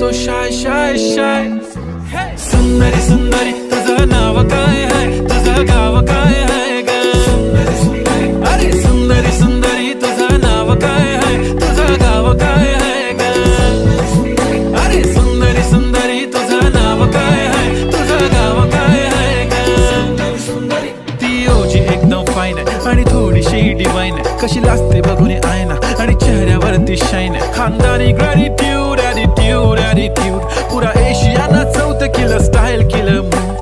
So shy shy shy. सुंदरी सुंदरी तुझं नाव काय आहे, तुझं गाव काय आहे ग. अरे सुंदरी सुंदरी तुझं नाव काय आहे, तुझं गाव काय आहे ग. अरे सुंदरी सुंदरी तुझं नाव काय आहे, तुझं गाव काय आहे ग. ती ओजी एकदम फाईन आहे आणि थोडीशी डिवाइन आहे. कशी लाजते बघून आयना आणि चेहऱ्यावरती शाईन आहे. खानदानी ग्रॅटिट्यूड ॲटिट्यूड ॲटिट्यूड पुरा एशियाना चौथं किलं स्टाईल केलं.